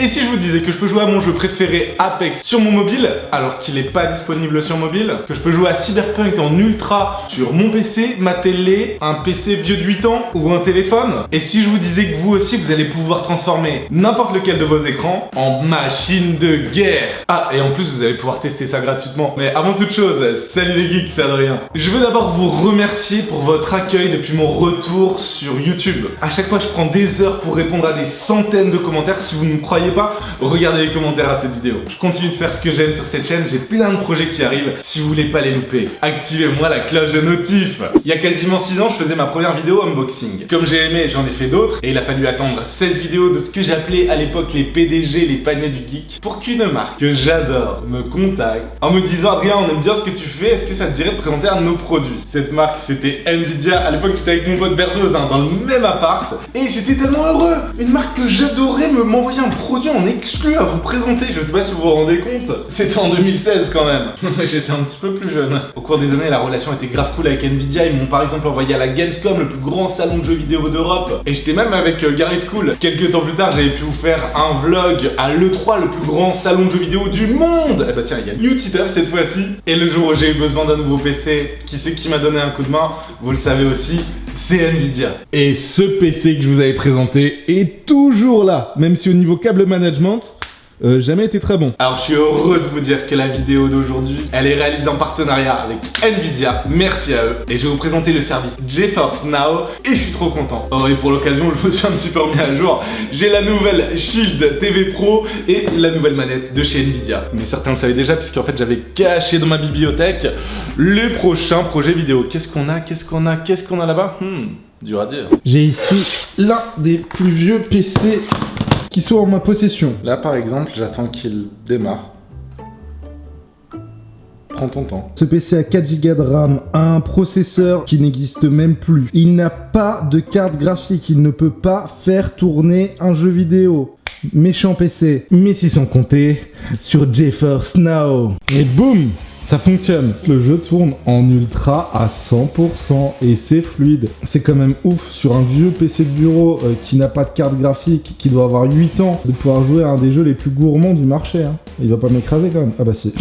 Et si je vous disais que je peux jouer à mon jeu préféré Apex sur mon mobile, alors qu'il n'est pas disponible sur mobile, que je peux jouer à Cyberpunk en ultra sur mon PC, ma télé, un PC vieux de 8 ans ou un téléphone, et si je vous disais que vous aussi vous allez pouvoir transformer n'importe lequel de vos écrans en machine de guerre. Ah, et en plus vous allez pouvoir tester ça gratuitement. Mais avant toute chose, salut les geeks, c'est Adrien. Je veux d'abord vous remercier pour votre accueil depuis mon retour sur YouTube. À chaque fois je prends des heures pour répondre à des centaines de commentaires. Si vous ne me croyez pas, regardez les commentaires à cette vidéo. Je continue de faire ce que j'aime sur cette chaîne, j'ai plein de projets qui arrivent. Si vous voulez pas les louper, activez-moi la cloche de notif. Il y a quasiment 6 ans, je faisais ma première vidéo unboxing. Comme j'ai aimé, j'en ai fait d'autres, et il a fallu attendre 16 vidéos de ce que j'appelais à l'époque les PDG, les paniers du geek, pour qu'une marque que j'adore me contacte en me disant Adrien, on aime bien ce que tu fais, est-ce que ça te dirait de présenter un de nos produits? Cette marque c'était Nvidia. À l'époque j'étais avec mon pote Berdoz dans le même appart, et j'étais tellement heureux. Une marque que j'adorais m'envoyer un produit en exclu à vous présenter. Je sais pas si vous vous rendez compte, c'était en 2016 quand même. J'étais un petit peu plus jeune. Au cours des années, la relation était grave cool avec Nvidia. Ils m'ont par exemple envoyé à la Gamescom, le plus grand salon de jeux vidéo d'Europe, et j'étais même avec Gary School. Quelques temps plus tard, j'avais pu vous faire un vlog à l'E3, le plus grand salon de jeux vidéo du monde. Et bah tiens, il y a New Tituff cette fois-ci. Et le jour où j'ai eu besoin d'un nouveau PC, qui c'est qui m'a donné un coup de main? Vous le savez aussi, c'est Nvidia. Et ce PC que je vous avais présenté est toujours là, même si au niveau câble management, jamais été très bon. Alors je suis heureux de vous dire que la vidéo d'aujourd'hui, elle est réalisée en partenariat avec Nvidia, merci à eux. Et je vais vous présenter le service GeForce Now, et je suis trop content. Oh, et pour l'occasion, je me suis un petit peu remis à jour. J'ai la nouvelle Shield TV Pro et la nouvelle manette de chez Nvidia. Mais certains le savaient déjà, puisqu'en fait j'avais caché dans ma bibliothèque les prochains projets vidéo. Qu'est-ce qu'on a là-bas? Dur à dire. J'ai ici l'un des plus vieux PC qui soit en ma possession. Là par exemple, j'attends qu'il démarre. Prends ton temps. Ce PC a 4 Go de RAM, a un processeur qui n'existe même plus. Il n'a pas de carte graphique, il ne peut pas faire tourner un jeu vidéo. Méchant PC. Mais si sans compter sur GeForce Now. Et boum! Ça fonctionne. Le jeu tourne en ultra à 100% et c'est fluide. C'est quand même ouf sur un vieux PC de bureau qui n'a pas de carte graphique, qui doit avoir 8 ans, de pouvoir jouer à un des jeux les plus gourmands du marché. Hein. Il va pas m'écraser quand même. Ah bah si.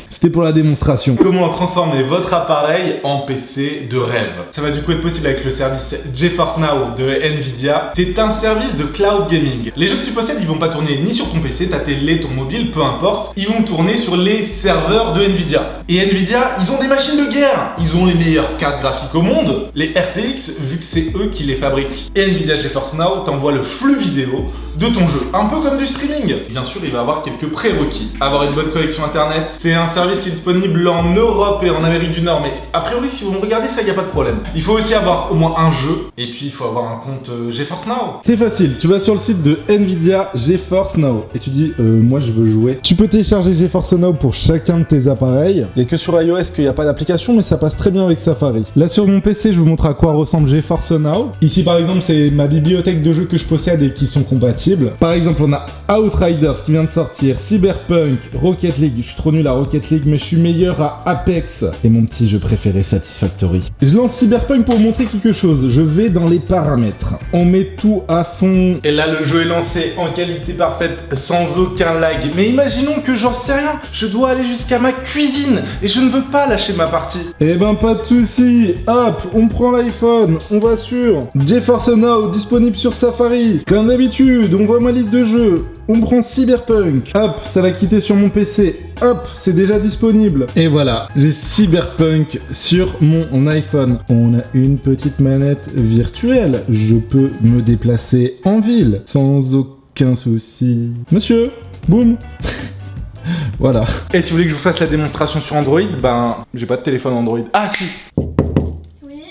C'était pour la démonstration. Comment transformer votre appareil en PC de rêve. Ça va du coup être possible avec le service GeForce Now de Nvidia. C'est un service de cloud gaming. Les jeux que tu possèdes, ils vont pas tourner ni sur ton PC, ta télé, ton mobile, peu importe. Ils vont tourner sur les serveurs de Nvidia. Et Nvidia, ils ont des machines de guerre. Ils ont les meilleures cartes graphiques au monde, les RTX, vu que c'est eux qui les fabriquent. Et Nvidia GeForce Now t'envoie le flux vidéo de ton jeu. Un peu comme du streaming. Bien sûr, il va avoir quelques prérequis. Avoir une bonne connexion internet, c'est un service qui est disponible en Europe et en Amérique du Nord, mais a priori si vous me regardez ça, il n'y a pas de problème. Il faut aussi avoir au moins un jeu, et puis il faut avoir un compte GeForce Now. C'est facile, tu vas sur le site de Nvidia GeForce Now et tu dis moi je veux jouer. Tu peux télécharger GeForce Now pour chacun de tes appareils. Il n'y a que sur iOS qu'il n'y a pas d'application, mais ça passe très bien avec Safari. Là sur mon PC, je vous montre à quoi ressemble GeForce Now. Ici par exemple, c'est ma bibliothèque de jeux que je possède et qui sont compatibles. Par exemple, on a Outriders qui vient de sortir, Cyberpunk, Rocket League. Je suis trop nul à Rocket League, mais je suis meilleur à Apex. Et mon petit jeu préféré, Satisfactory. Je lance Cyberpunk pour vous montrer quelque chose. Je vais dans les paramètres. On met tout à fond. Et là, le jeu est lancé en qualité parfaite, sans aucun lag. Mais imaginons que j'en sais rien. Je dois aller jusqu'à ma cuisine et je ne veux pas lâcher ma partie. Eh ben, pas de soucis. Hop, on prend l'iPhone. On va sur GeForce Now, disponible sur Safari. Comme d'habitude, on voit ma liste de jeux. On prend Cyberpunk. Hop, ça l'a quitté sur mon PC. Hop, c'est déjà disponible. Et voilà, j'ai Cyberpunk sur mon iPhone. On a une petite manette virtuelle. Je peux me déplacer en ville sans aucun souci. Monsieur, boum. Voilà. Et si vous voulez que je vous fasse la démonstration sur Android, ben, j'ai pas de téléphone Android. Ah si. Oui.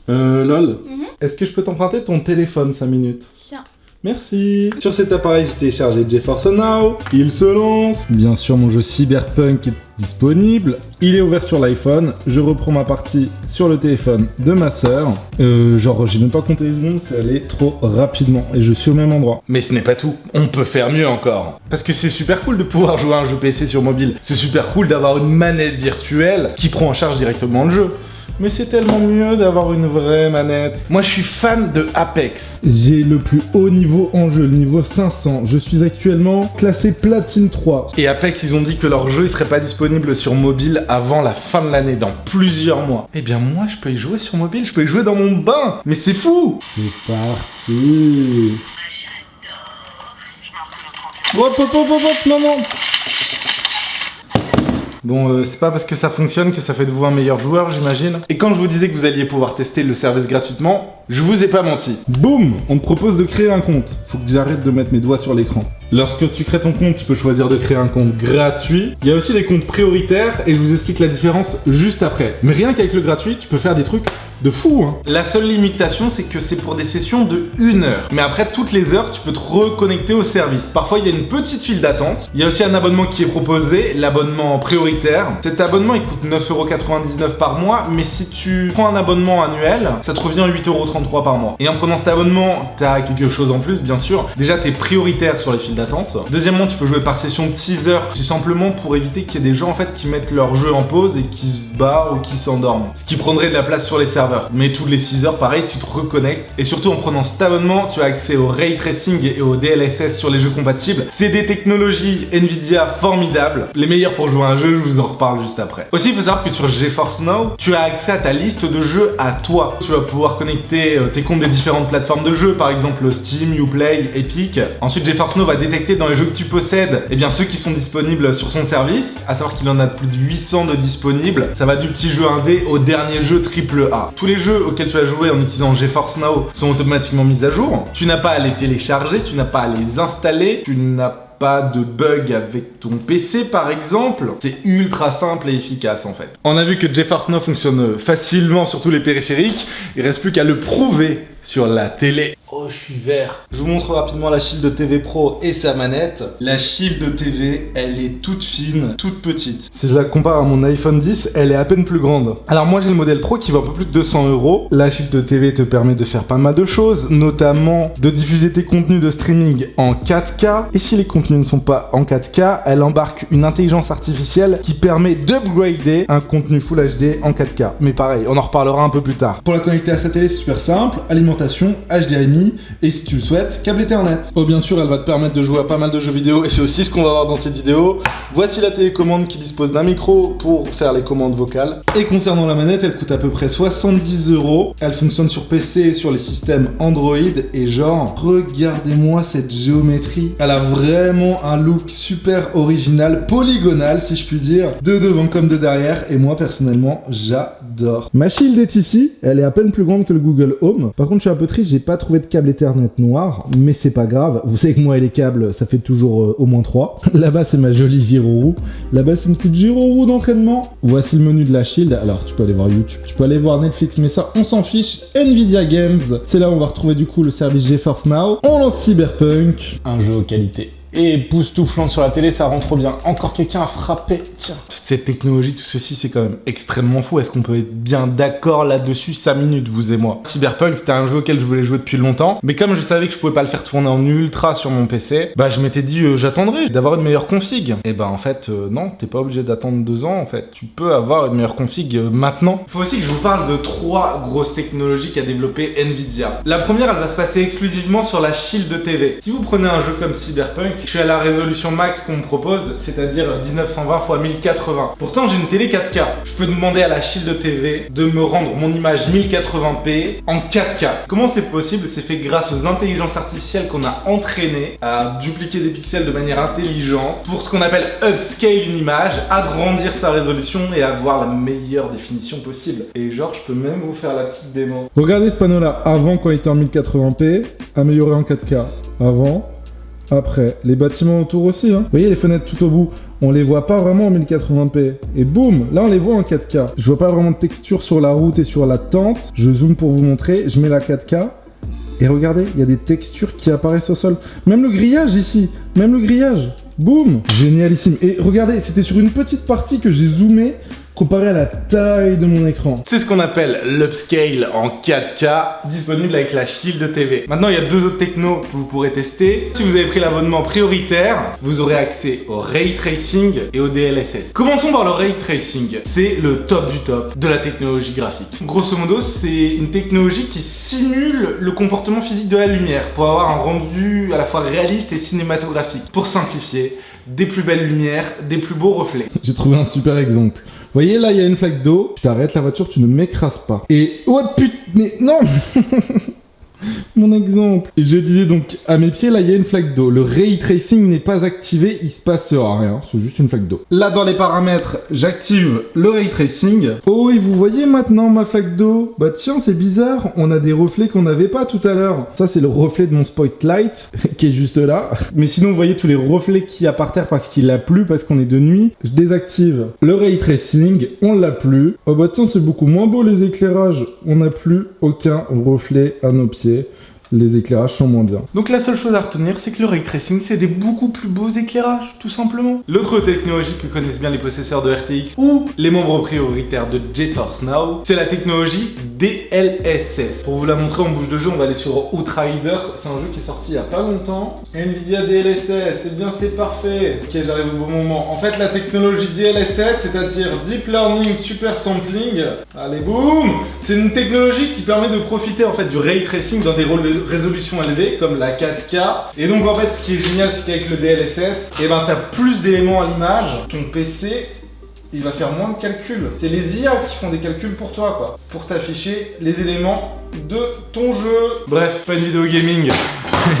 Lol. Est-ce que je peux t'emprunter ton téléphone 5 minutes? Tiens. Merci. Sur cet appareil, j'ai téléchargé GeForce Now. Il se lance. Bien sûr, mon jeu Cyberpunk est disponible. Il est ouvert sur l'iPhone. Je reprends ma partie sur le téléphone de ma sœur. Genre, j'ai même pas compté les secondes, c'est allé trop rapidement. Et je suis au même endroit. Mais ce n'est pas tout. On peut faire mieux encore. Parce que c'est super cool de pouvoir jouer à un jeu PC sur mobile. C'est super cool d'avoir une manette virtuelle qui prend en charge directement le jeu. Mais c'est tellement mieux d'avoir une vraie manette. Moi, je suis fan de Apex. J'ai le plus haut niveau en jeu, le niveau 500. Je suis actuellement classé Platine 3. Et Apex, ils ont dit que leur jeu, il serait pas disponible sur mobile avant la fin de l'année, dans plusieurs mois. Eh bien, moi, je peux y jouer sur mobile, je peux y jouer dans mon bain. Mais c'est fou! C'est parti. Hop, hop, hop, hop, hop, non, non. Bon, c'est pas parce que ça fonctionne que ça fait de vous un meilleur joueur, j'imagine. Et quand je vous disais que vous alliez pouvoir tester le service gratuitement, je vous ai pas menti. Boum! On te propose de créer un compte. Faut que j'arrête de mettre mes doigts sur l'écran. Lorsque tu crées ton compte, tu peux choisir de créer un compte gratuit. Il y a aussi des comptes prioritaires et je vous explique la différence juste après. Mais rien qu'avec le gratuit, tu peux faire des trucs de fou, hein. La seule limitation, c'est que c'est pour des sessions de 1 heure. Mais après, toutes les heures, tu peux te reconnecter au service. Parfois, il y a une petite file d'attente. Il y a aussi un abonnement qui est proposé, l'abonnement prioritaire. Cet abonnement, il coûte 9,99€ par mois, mais si tu prends un abonnement annuel, ça te revient 8,33€ par mois. Et en prenant cet abonnement, t'as quelque chose en plus, bien sûr. Déjà, t'es prioritaire sur les files d'attente. Deuxièmement, tu peux jouer par session de 6 heures, tout simplement pour éviter qu'il y ait des gens en fait qui mettent leur jeu en pause et qui se barrent ou qui s'endorment. Ce qui prendrait de la place sur les serveurs. Mais toutes les 6 heures, pareil, tu te reconnectes. Et surtout, en prenant cet abonnement, tu as accès au Ray Tracing et au DLSS sur les jeux compatibles. C'est des technologies Nvidia formidables. Les meilleures pour jouer à un jeu, je vous en reparle juste après. Aussi, il faut savoir que sur GeForce Now, tu as accès à ta liste de jeux à toi. Tu vas pouvoir connecter tes comptes des différentes plateformes de jeux, par exemple Steam, Uplay, Epic. Ensuite, GeForce Now va détecter dans les jeux que tu possèdes, eh bien ceux qui sont disponibles sur son service, à savoir qu'il en a plus de 800 de disponibles. Ça va du petit jeu indé au dernier jeu AAA. Tous les jeux auxquels tu as joué en utilisant GeForce Now sont automatiquement mis à jour. Tu n'as pas à les télécharger, tu n'as pas à les installer, tu n'as pas de bug avec ton PC par exemple. C'est ultra simple et efficace en fait. On a vu que GeForce Now fonctionne facilement sur tous les périphériques, il reste plus qu'à le prouver sur la télé. Oh, je suis vert. Je vous montre rapidement la Shield TV Pro et sa manette. La Shield TV, elle est toute fine, toute petite. Si je la compare à mon iPhone 10, elle est à peine plus grande. Alors moi j'ai le modèle Pro qui vaut un peu plus de 200€. La Shield TV te permet de faire pas mal de choses, notamment de diffuser tes contenus de streaming en 4K. Et si les contenus ne sont pas en 4K, elle embarque une intelligence artificielle qui permet d'upgrader un contenu Full HD en 4K. Mais pareil, on en reparlera un peu plus tard. Pour la connecter à sa télé, c'est super simple. Alimentation, HDMI, et si tu le souhaites, câble Ethernet. Oh bien sûr, elle va te permettre de jouer à pas mal de jeux vidéo et c'est aussi ce qu'on va voir dans cette vidéo. Voici la télécommande qui dispose d'un micro pour faire les commandes vocales. Et concernant la manette, elle coûte à peu près 70€. Elle fonctionne sur PC et sur les systèmes Android et genre, regardez-moi cette géométrie. Elle a vraiment un look super original, polygonal si je puis dire, de devant comme de derrière et moi personnellement, j'adore. Ma Shield est ici, elle est à peine plus grande que le Google Home. Par contre, je suis un peu triste, j'ai pas trouvé de câble Ethernet noir, mais c'est pas grave. Vous savez que moi et les câbles, ça fait toujours au moins 3. Là-bas, c'est ma jolie gyroroue. Là-bas, c'est une petite gyroroue d'entraînement. Voici le menu de la Shield. Alors, tu peux aller voir YouTube, tu peux aller voir Netflix, mais ça, on s'en fiche. Nvidia Games, c'est là où on va retrouver du coup le service GeForce Now. On lance Cyberpunk, un jeu aux qualités et époustouflant sur la télé, ça rend trop bien. Encore quelqu'un a frappé, tiens. Toute cette technologie, tout ceci, c'est quand même extrêmement fou. Est-ce qu'on peut être bien d'accord là-dessus 5 minutes, vous et moi? Cyberpunk, c'était un jeu auquel je voulais jouer depuis longtemps, mais comme je savais que je pouvais pas le faire tourner en ultra sur mon PC, bah je m'étais dit j'attendrai d'avoir une meilleure config. Et bah en fait, non, t'es pas obligé d'attendre 2 ans en fait. Tu peux avoir une meilleure config maintenant. Faut aussi que je vous parle de 3 grosses technologies qu'a développé Nvidia. La première, elle va se passer exclusivement sur la Shield TV. Si vous prenez un jeu comme Cyberpunk, je suis à la résolution max qu'on me propose, c'est-à-dire 1920 x 1080. Pourtant, j'ai une télé 4K. Je peux demander à la Shield TV de me rendre mon image 1080p en 4K. Comment c'est possible? C'est fait grâce aux intelligences artificielles qu'on a entraînées à dupliquer des pixels de manière intelligente pour ce qu'on appelle upscale une image, agrandir sa résolution et avoir la meilleure définition possible. Et genre, je peux même vous faire la petite démo. Regardez ce panneau-là. Avant, quand il était en 1080p, amélioré en 4K. Avant. Après, les bâtiments autour aussi, hein. Vous voyez les fenêtres tout au bout, on les voit pas vraiment en 1080p. Et boum, là on les voit en 4K. Je vois pas vraiment de texture sur la route et sur la tente. Je zoome pour vous montrer, je mets la 4K. Et regardez, il y a des textures qui apparaissent au sol. Même le grillage ici, même le grillage. Boum, génialissime. Et regardez, c'était sur une petite partie que j'ai zoomé comparé à la taille de mon écran. C'est ce qu'on appelle l'upscale en 4K, disponible avec la Shield TV. Maintenant, il y a deux autres technos que vous pourrez tester. Si vous avez pris l'abonnement prioritaire, vous aurez accès au Ray Tracing et au DLSS. Commençons par le Ray Tracing. C'est le top du top de la technologie graphique. Grosso modo, c'est une technologie qui simule le comportement physique de la lumière pour avoir un rendu à la fois réaliste et cinématographique. Pour simplifier, des plus belles lumières, des plus beaux reflets. J'ai trouvé un super exemple. Vous voyez, là, il y a une flaque d'eau. Tu t'arrêtes la voiture, tu ne m'écrases pas. Et... oh putain, mais non. Mon exemple. Et je disais donc, à mes pieds, là, il y a une flaque d'eau. Le Ray Tracing n'est pas activé, il se passe rien. C'est juste une flaque d'eau. Là, dans les paramètres, j'active le Ray Tracing. Oh, et vous voyez maintenant ma flaque d'eau? Bah tiens, c'est bizarre. On a des reflets qu'on n'avait pas tout à l'heure. Ça, c'est le reflet de mon spotlight, qui est juste là. Mais sinon, vous voyez tous les reflets qu'il y a par terre parce qu'il a plu, parce qu'on est de nuit. Je désactive le Ray Tracing. On l'a plus. Oh bah tiens, c'est beaucoup moins beau les éclairages. On n'a plus aucun reflet à nos pieds. Les éclairages sont moins bien. Donc la seule chose à retenir, c'est que le Ray Tracing, c'est des beaucoup plus beaux éclairages, tout simplement. L'autre technologie que connaissent bien les possesseurs de RTX ou les membres prioritaires de GeForce Now, c'est la technologie DLSS. Pour vous la montrer en bouche de jeu, on va aller sur Outrider. C'est un jeu qui est sorti il y a pas longtemps. Nvidia DLSS, eh bien c'est parfait. Ok, j'arrive au bon moment. En fait, la technologie DLSS, c'est-à-dire Deep Learning Super Sampling, allez boum, c'est une technologie qui permet de profiter en fait du Ray Tracing dans des résolution élevée comme la 4K. Et donc en fait ce qui est génial, c'est qu'avec le DLSS, et ben t'as plus d'éléments à l'image. Ton PC il va faire moins de calculs. C'est les IA qui font des calculs pour toi quoi, pour t'afficher les éléments de ton jeu. Bref, pas une vidéo gaming.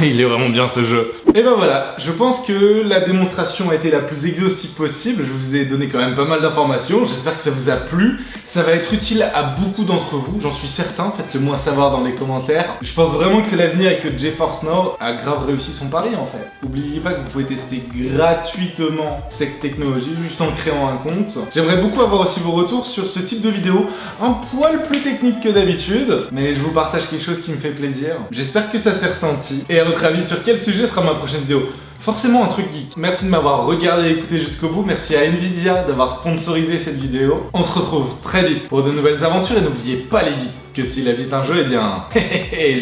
Il est vraiment bien ce jeu. Et ben voilà, je pense que la démonstration a été la plus exhaustive possible. Je vous ai donné quand même pas mal d'informations. J'espère que ça vous a plu. Ça va être utile à beaucoup d'entre vous, j'en suis certain. Faites-le moi savoir dans les commentaires. Je pense vraiment que c'est l'avenir et que GeForce Now a grave réussi son pari en fait. N'oubliez pas que vous pouvez tester gratuitement cette technologie juste en créant un compte. J'aimerais beaucoup avoir aussi vos retours sur ce type de vidéo, un poil plus technique que d'habitude, mais je vous partage quelque chose qui me fait plaisir. J'espère que ça s'est ressenti. Et à votre avis, sur quel sujet sera ma prochaine vidéo? Forcément un truc geek. Merci de m'avoir regardé et écouté jusqu'au bout. Merci à Nvidia d'avoir sponsorisé cette vidéo. On se retrouve très vite pour de nouvelles aventures et n'oubliez pas les geeks que si la vie est un jeu, eh bien,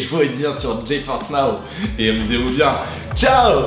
jouez bien sur GeForce Now et amusez-vous bien. Ciao!